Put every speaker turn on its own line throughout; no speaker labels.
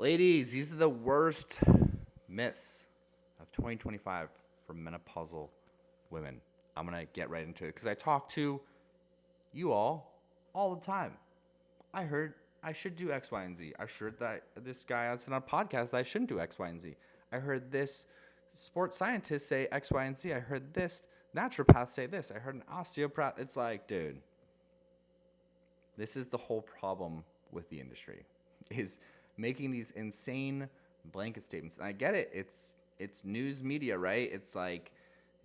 Ladies, these are the worst myths of 2025 for menopausal women. I'm going to get right into it because I talk to you all the time. I heard I should do X, Y, and Z. I heard that this guy on a podcast that I shouldn't do X, Y, and Z. I heard this sports scientist say X, Y, and Z. I heard this naturopath say this. I heard an osteopath. It's like, dude, this is the whole problem with the industry is making these insane blanket statements. And I get it. It's news media, right? It's like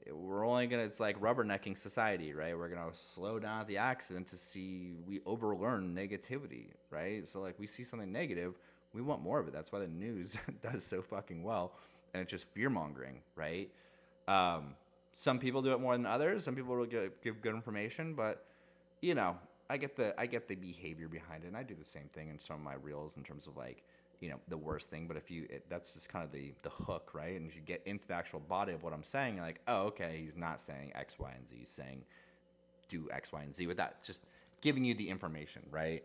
it's like rubbernecking society, right? We're gonna slow down the accident to see we overlearn negativity, right? So like we see something negative, we want more of it. That's why the news does so fucking well, and it's just fear mongering, right? Um, some people do it more than others. Some people will give good information, but you know, I get the behavior behind it, and I do the same thing in some of my reels in terms of like, the worst thing. But if that's just kind of the hook, right? And if you get into the actual body of what I'm saying, you're like, oh, okay, he's not saying X, Y, and Z. He's saying do X, Y, and Z with that. Just giving you the information, right?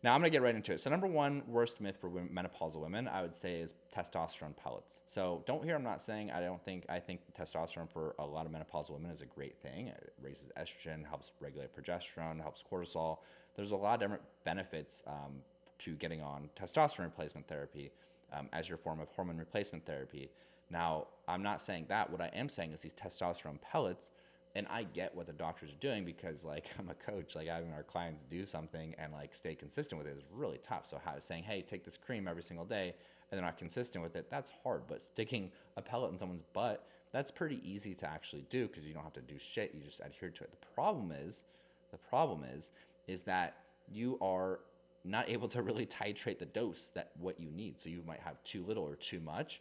Now I'm gonna get right into it. So number one worst myth for menopausal women, I would say, is testosterone pellets. So don't hear I'm not saying I think testosterone for a lot of menopausal women is a great thing. It raises estrogen, helps regulate progesterone, helps cortisol. There's a lot of different benefits to getting on testosterone replacement therapy as your form of hormone replacement therapy. Now I'm not saying that. What I am saying is these testosterone pellets, and I get what the doctors are doing because like I'm a coach, like having our clients do something and like stay consistent with it is really tough. So saying, hey, take this cream every single day and they're not consistent with it, that's hard. But sticking a pellet in someone's butt, that's pretty easy to actually do because you don't have to do shit. You just adhere to it. The problem is that you are not able to really titrate the dose that what you need. So you might have too little or too much.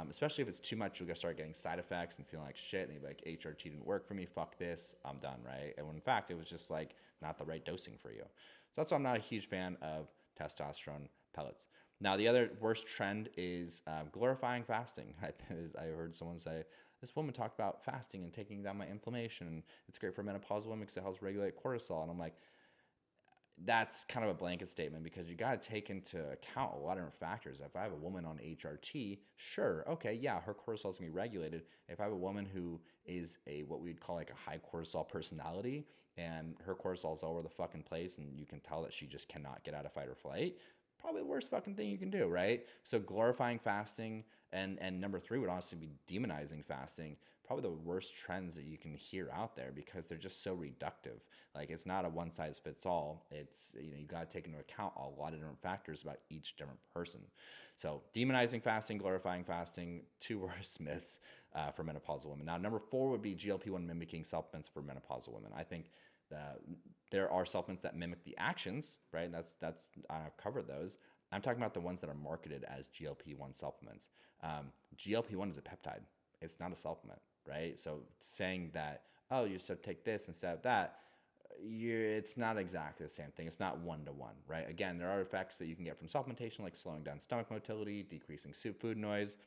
Especially if it's too much, you're gonna start getting side effects and feeling like shit. And you're like, HRT didn't work for me. Fuck this. I'm done, right? And when in fact, it was just like not the right dosing for you. So that's why I'm not a huge fan of testosterone pellets. Now, the other worst trend is glorifying fasting. I heard someone say, this woman talked about fasting and taking down my inflammation. And it's great for menopausal women because it helps regulate cortisol. And I'm like, that's kind of a blanket statement because you got to take into account a lot of different factors. If I have a woman on HRT, sure, okay, yeah, her cortisol is gonna be regulated. If I have a woman who is what we'd call like a high cortisol personality and her cortisol is all over the fucking place and you can tell that she just cannot get out of fight or flight, probably the worst fucking thing you can do, right? So glorifying fasting and number three would honestly be demonizing fasting. Probably the worst trends that you can hear out there because they're just so reductive. Like it's not a one size fits all. It's you got to take into account a lot of different factors about each different person. So demonizing fasting, glorifying fasting, two worst myths for menopausal women. Now number four would be GLP-1 mimicking supplements for menopausal women. I think there are supplements that mimic the actions, right? That's I've covered those. I'm talking about the ones that are marketed as GLP-1 supplements. GLP-1 is a peptide. It's not a supplement, right? So saying that, oh, you should take this instead of that, it's not exactly the same thing. It's not one to one, right? Again, there are effects that you can get from supplementation, like slowing down stomach motility, decreasing food noise,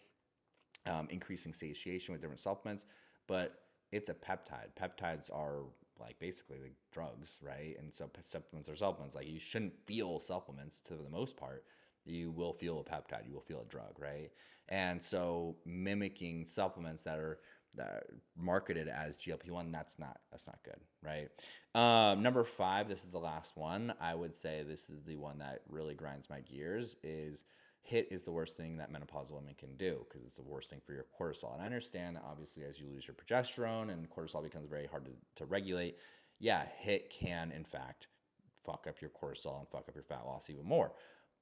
increasing satiation with different supplements, but it's a peptide. Peptides are like basically like drugs, right? And so supplements are supplements. Like you shouldn't feel supplements to the most part. You will feel a peptide. You will feel a drug, right? And so mimicking supplements that are marketed as GLP-1, that's not good, right? Number five, this is the last one. I would say this is the one that really grinds my gears. Is HIIT is the worst thing that menopausal women can do because it's the worst thing for your cortisol. And I understand that obviously as you lose your progesterone and cortisol becomes very hard to regulate, yeah, HIIT can in fact fuck up your cortisol and fuck up your fat loss even more.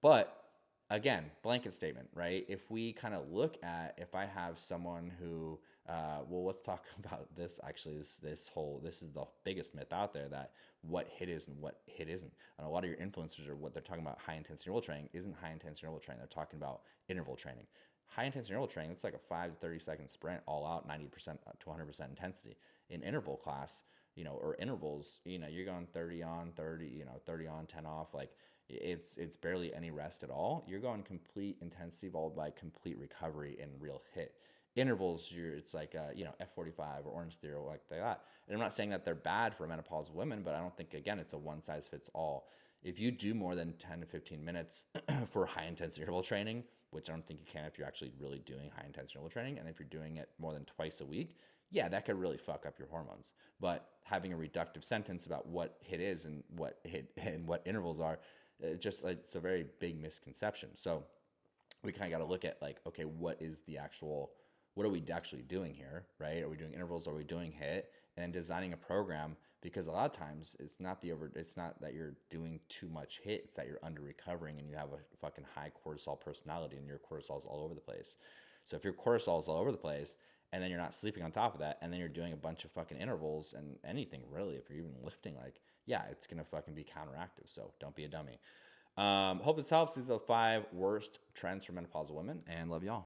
But again, blanket statement, right? If we kind of look at if I have someone who, well, let's talk about this. Actually, this is the biggest myth out there that what HIIT is and what HIIT isn't. And a lot of your influencers are what they're talking about. High intensity interval training isn't high intensity interval training. They're talking about interval training. High intensity interval training, it's like a 5 to 30-second sprint, all out, 90% to 100% intensity. In interval class, or intervals, you're going 30 on, 30, 30 on, 10 off, like it's barely any rest at all. You're going complete intensity followed by complete recovery in real HIIT. Intervals, it's like F45 or Orange Theory or like that. And I'm not saying that they're bad for menopausal women, but I don't think again it's a one size fits all. If you do more than 10 to 15 minutes for high intensity interval training, which I don't think you can if you're actually really doing high intensity interval training. And if you're doing it more than twice a week, yeah, that could really fuck up your hormones. But having a reductive sentence about what HIIT is and what HIIT and what intervals are, it's a very big misconception. So we kind of got to look at like, okay, what are we actually doing here, right? Are we doing intervals? Are we doing HIIT? And designing a program, because a lot of times it's not that you're doing too much HIIT, it's that you're under recovering and you have a fucking high cortisol personality and your cortisol's all over the place. So if your cortisol is all over the place and then you're not sleeping on top of that and then you're doing a bunch of fucking intervals and anything really, if you're even lifting, like, yeah, it's gonna fucking be counteractive. So don't be a dummy. Hope this helps. These are the 5 worst trends for menopausal women, and love y'all.